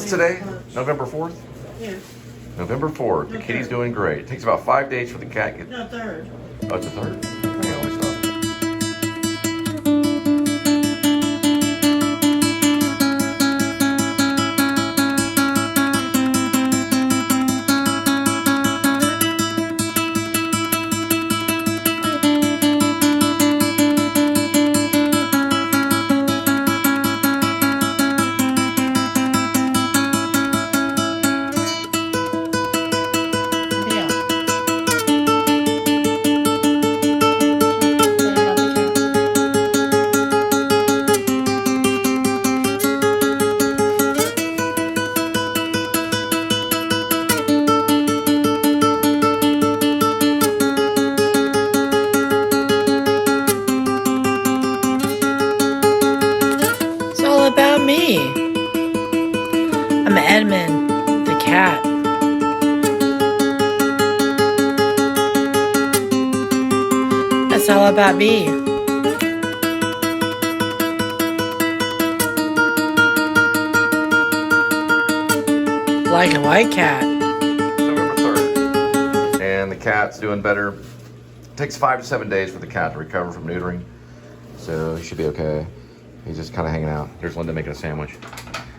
What's today? November 4th? Yeah. November 4th. The kitty's doing great. It takes about 5 days for the cat to get... No, third. Oh, it's a third? Okay, let me stop. About me. I'm Edmund, the cat. That's all about me. Like a white cat. November 3rd. And the cat's doing better. It takes 5 to 7 days for the cat to recover from neutering. So he should be okay. He's just kind of hanging out. There's Linda making a sandwich.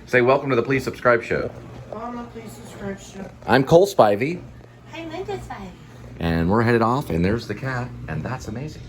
Say welcome to the Please Subscribe Show. Mama, please subscribe show. I'm Cole Spivey. Hi, Linda Spivey. And we're headed off, and there's the cat, and that's amazing.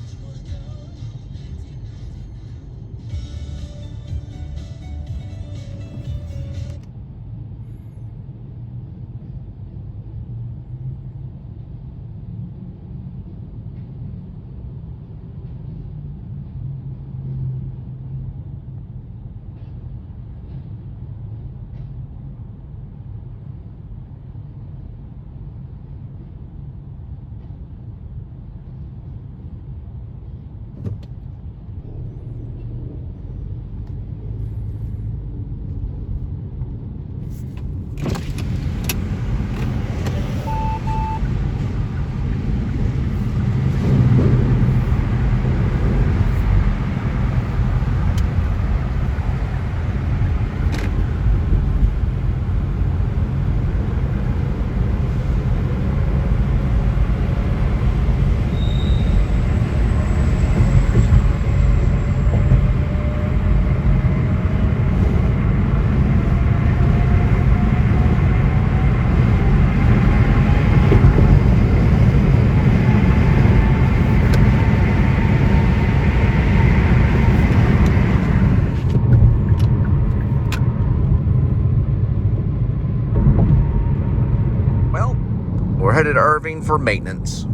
We're headed to Irving for maintenance.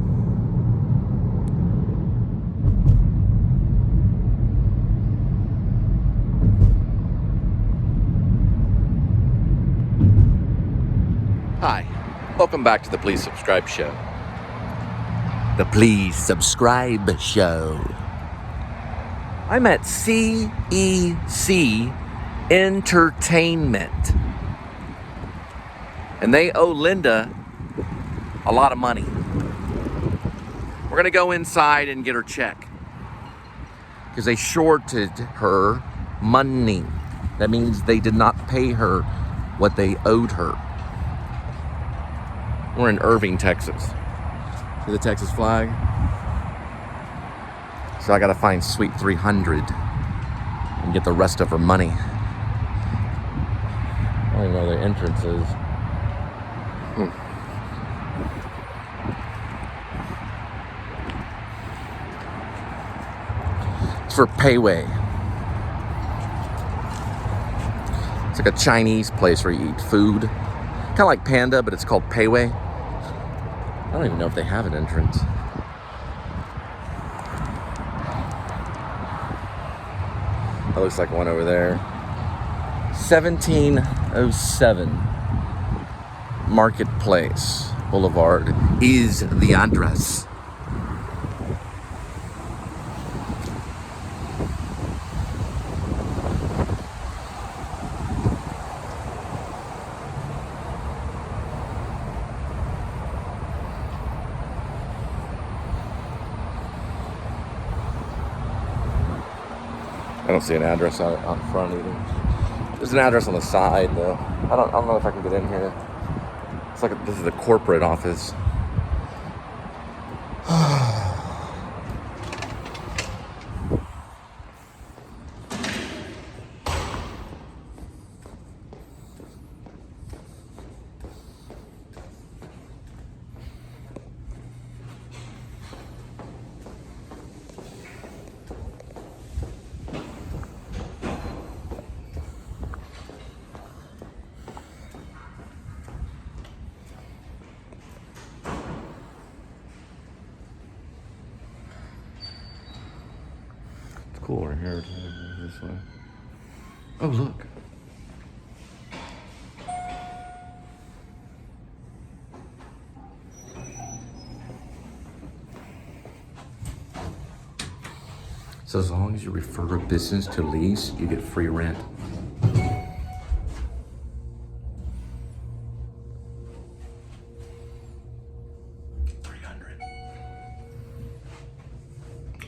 Hi, welcome back to the Please Subscribe Show. The Please Subscribe Show. I'm at CEC Entertainment. And they owe Linda a lot of money. We're gonna go inside and get her check because they shorted her money. That means they did not pay her what they owed her. We're in Irving, Texas. See the Texas flag? So I gotta find Suite 300 and get the rest of her money. I don't even know where the entrance is. For Pei Wei. It's like a Chinese place where you eat food. Kind of like Panda, but it's called Pei Wei. I don't even know if they have an entrance. That looks like one over there. 1707 Marketplace Boulevard is the address. I don't see an address out front either. There's an address on the side though. I don't know if I can get in here. It's like this is a corporate office. Cool, right here, this way. Oh, look. So as long as you refer a business to lease, you get free rent.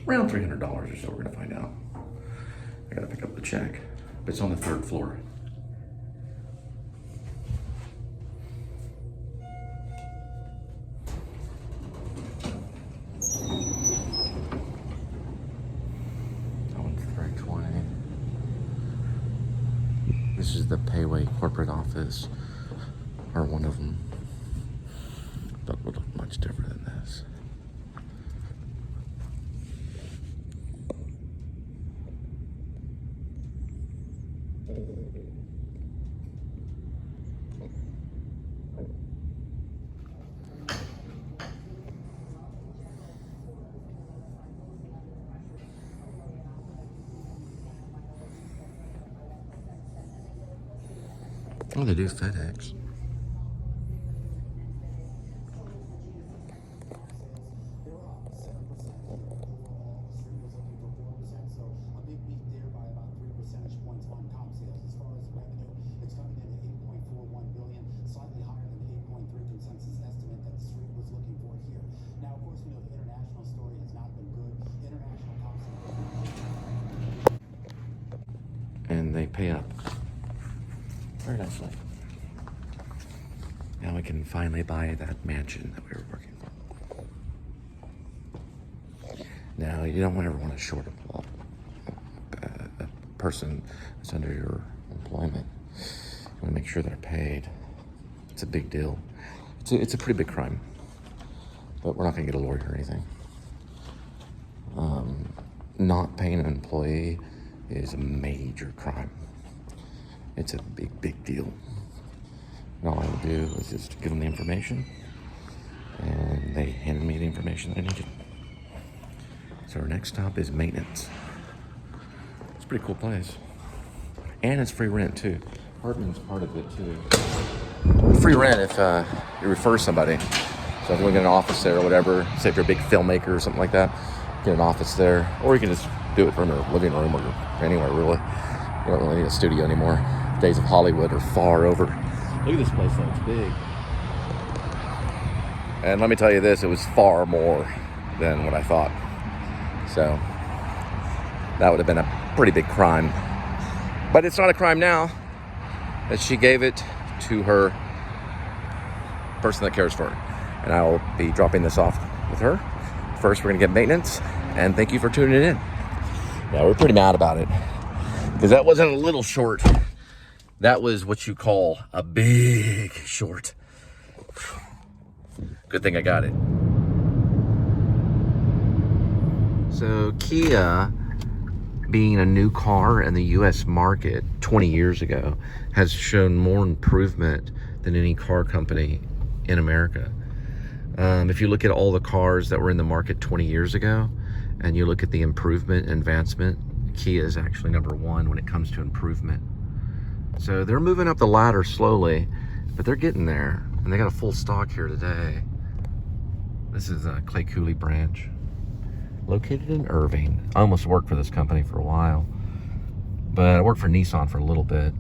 Around $300 or so, we're gonna find out. I gotta pick up the check, but it's on the 3rd floor. That one's 320. This is the Pei Wei corporate office, or one of them. That would look much different than this. Oh, they do FedEx. And they pay up very nicely. Now we can finally buy that mansion that we were working for. Now, you don't ever want to short a person that's under your employment. You want to make sure they're paid. It's a big deal. It's a pretty big crime. But we're not going to get a lawyer or anything. Not paying an employee is a major crime. It's a big deal. And all I would do was just give them the information, and they handed me the information that I needed. So our next stop is maintenance. It's a pretty cool place. And it's free rent too. Apartment's part of it too. Free rent if you refer somebody. So if you want to get an office there or whatever, say if you're a big filmmaker or something like that, get an office there. Or you can just do it from your living room or anywhere really. You don't really need a studio anymore. Days of Hollywood are far over. Look at this place though, it's big. And let me tell you this, it was far more than what I thought. So that would have been a pretty big crime. But it's not a crime now that she gave it to her person that cares for her. And I will be dropping this off with her. First, we're gonna get maintenance, and thank you for tuning in. Yeah, we're pretty mad about it, because that wasn't a little short. That was what you call a big short. Good thing I got it. So Kia, being a new car in the US market 20 years ago, has shown more improvement than any car company in America. If you look at all the cars that were in the market 20 years ago, and you look at the improvement and advancement, Kia is actually #1 when it comes to improvement. So they're moving up the ladder slowly, but they're getting there. And they got a full stock here today. This is a Clay Cooley branch, located in Irving. I almost worked for this company for a while, but I worked for Nissan for a little bit.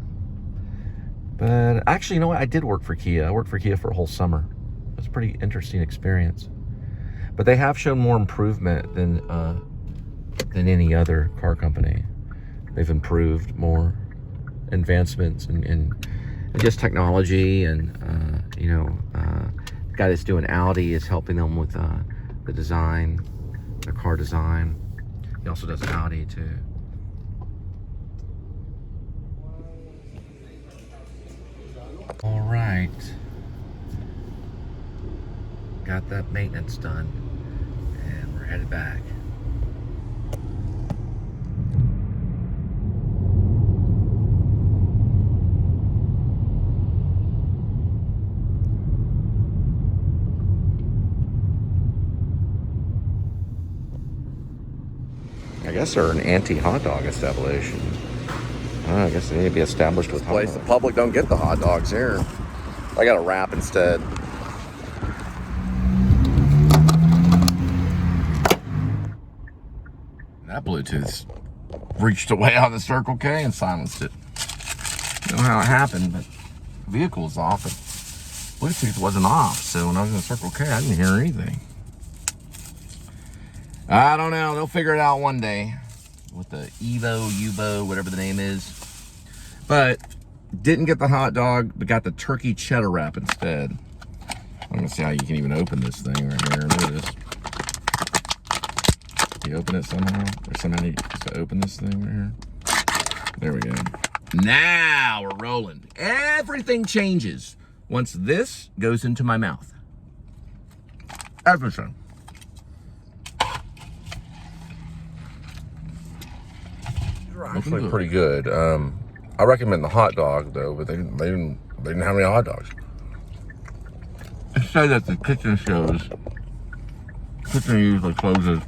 But actually, you know what? I did work for Kia. I worked for Kia for a whole summer. It was a pretty interesting experience. But they have shown more improvement than any other car company. They've improved more advancements just technology, and the guy that's doing Audi is helping them with the design, the car design. He also does Audi too. All right, got that maintenance done, and we're headed back. I guess they're an anti-hot dog establishment. I guess they need to be established with place. The public don't get the hot dogs here. I got a wrap instead. That Bluetooth reached away on the Circle K and silenced it. I don't know how it happened, but the vehicle was off. But Bluetooth wasn't off, so when I was in the Circle K, I didn't hear anything. I don't know. They'll figure it out one day with the Ubo, whatever the name is. But didn't get the hot dog, but got the turkey cheddar wrap instead. I'm gonna see how you can even open this thing right here. Look at this. You open it somehow? Or somehow you just to open this thing right here. There we go. Now we're rolling. Everything changes once this goes into my mouth. Everything. Actually pretty good. I recommend the hot dog though, but they didn't have any hot dogs. It said that the kitchen usually closes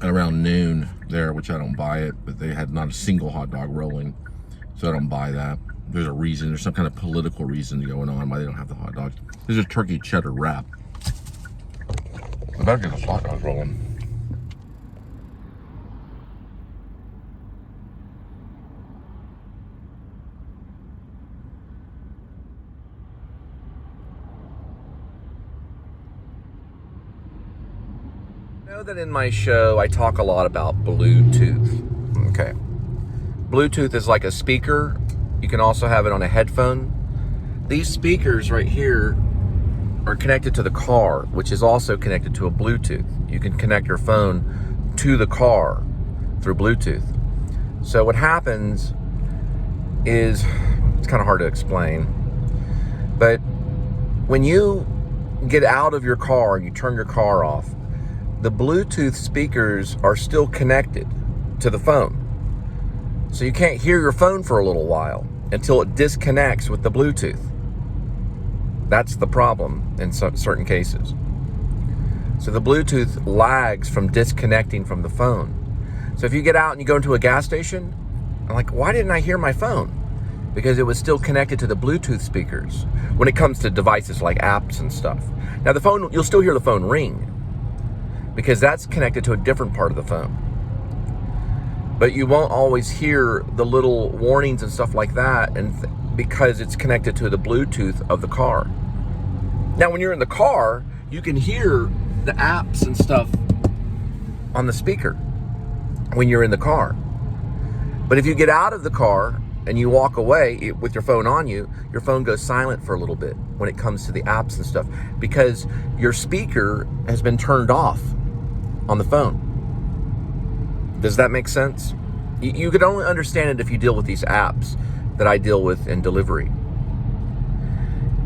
at around noon there, which I don't buy it, but they had not a single hot dog rolling, so I don't buy that. There's a reason, there's some kind of political reason going on why they don't have the hot dogs. This is turkey cheddar wrap. I better get those hot dogs rolling. I know that in my show I talk a lot about Bluetooth. Okay. Bluetooth is like a speaker. You can also have it on a headphone. These speakers right here are connected to the car, which is also connected to a Bluetooth. You can connect your phone to the car through Bluetooth. So what happens is, it's kind of hard to explain, but when you get out of your car and you turn your car off, the Bluetooth speakers are still connected to the phone. So you can't hear your phone for a little while until it disconnects with the Bluetooth. That's the problem in certain cases. So the Bluetooth lags from disconnecting from the phone. So if you get out and you go into a gas station, I'm like, why didn't I hear my phone? Because it was still connected to the Bluetooth speakers when it comes to devices like apps and stuff. Now the phone, you'll still hear the phone ring because that's connected to a different part of the phone. But you won't always hear the little warnings and stuff like that, and because it's connected to the Bluetooth of the car. Now when you're in the car, you can hear the apps and stuff on the speaker when you're in the car. But if you get out of the car and you walk away with your phone on you, your phone goes silent for a little bit when it comes to the apps and stuff, because your speaker has been turned off on the phone. Does that make sense? You could only understand it if you deal with these apps that I deal with in delivery.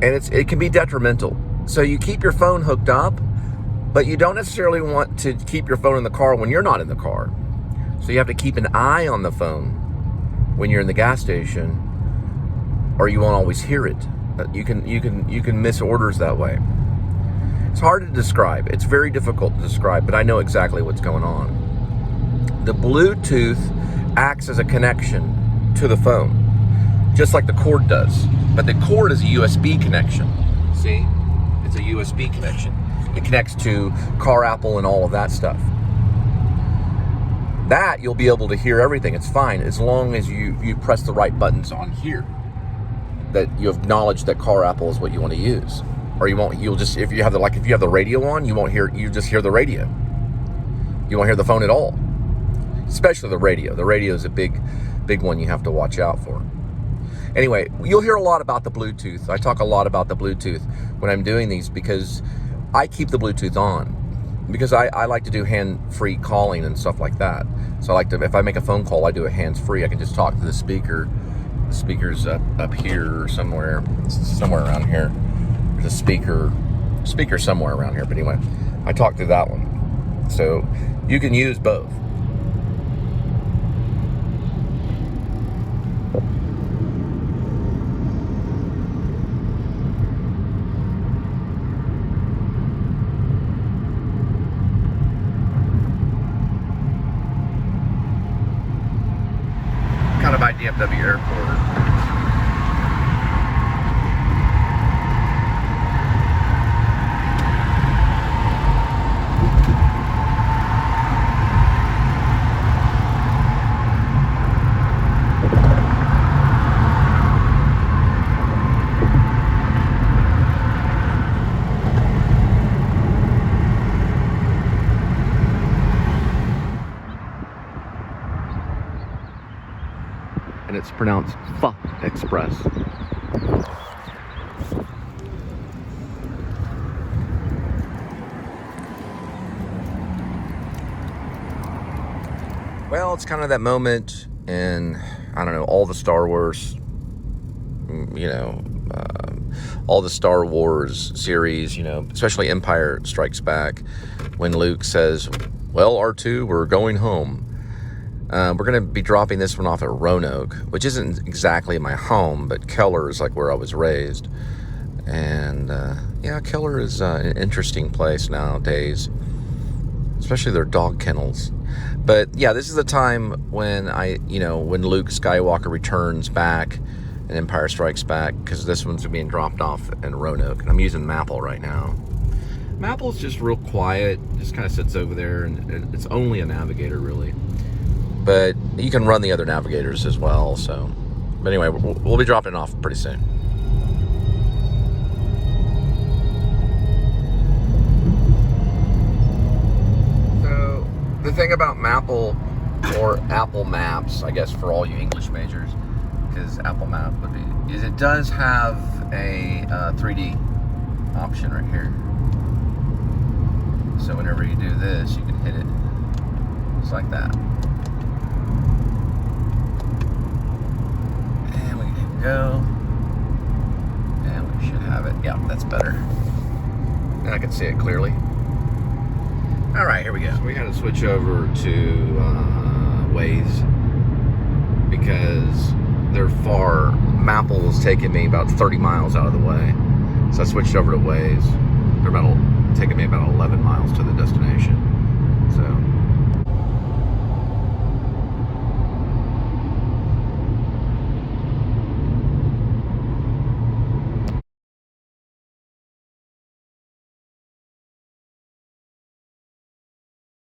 And it can be detrimental. So you keep your phone hooked up, but you don't necessarily want to keep your phone in the car when you're not in the car. So you have to keep an eye on the phone when you're in the gas station, or you won't always hear it. You can miss orders that way. It's hard to describe. It's very difficult to describe, but I know exactly what's going on. The Bluetooth acts as a connection to the phone, just like the cord does. But the cord is a USB connection. See? It's a USB connection. It connects to Car Apple and all of that stuff. That you'll be able to hear everything. It's fine as long as you press the right buttons on here. That you acknowledge that Car Apple is what you want to use. Or you won't, you'll just, if you have the radio on, you just hear the radio. You won't hear the phone at all. Especially the radio. The radio is a big big one you have to watch out for. Anyway, you'll hear a lot about the Bluetooth. I talk a lot about the Bluetooth when I'm doing these because I keep the Bluetooth on because I like to do hand-free calling and stuff like that. So I like to, if I make a phone call, I do it hands-free. I can just talk to the speaker. The speaker's up here or somewhere around here. There's a speaker somewhere around here. But anyway, I talk through that one. So you can use both. Kind of by DFW Airport. And it's pronounced Pho Express. Well, it's kind of that moment in, I don't know, all the Star Wars, all the Star Wars series, especially Empire Strikes Back, when Luke says, well, R2, we're going home. We're going to be dropping this one off at Roanoke, which isn't exactly my home, but Keller is like where I was raised. And, Keller is an interesting place nowadays, especially their dog kennels. But, yeah, this is the time when when Luke Skywalker returns back in Empire Strikes Back, because this one's being dropped off in Roanoke. And I'm using Maple right now. Maple's just real quiet, just kind of sits over there, and it's only a navigator, really. But you can run the other navigators as well. So, but anyway, we'll be dropping it off pretty soon. So the thing about Maple or Apple Maps, I guess for all you English majors, because Apple Map would be, is it does have a 3D option right here. So whenever you do this, you can hit it just like that. Go, and we should have it. Yeah, that's better. And I can see it clearly. All right, here we go. So we had to switch over to Waze because they're far. Maple is taking me about 30 miles out of the way, so I switched over to Waze. They're taking me about 11 miles to the destination. So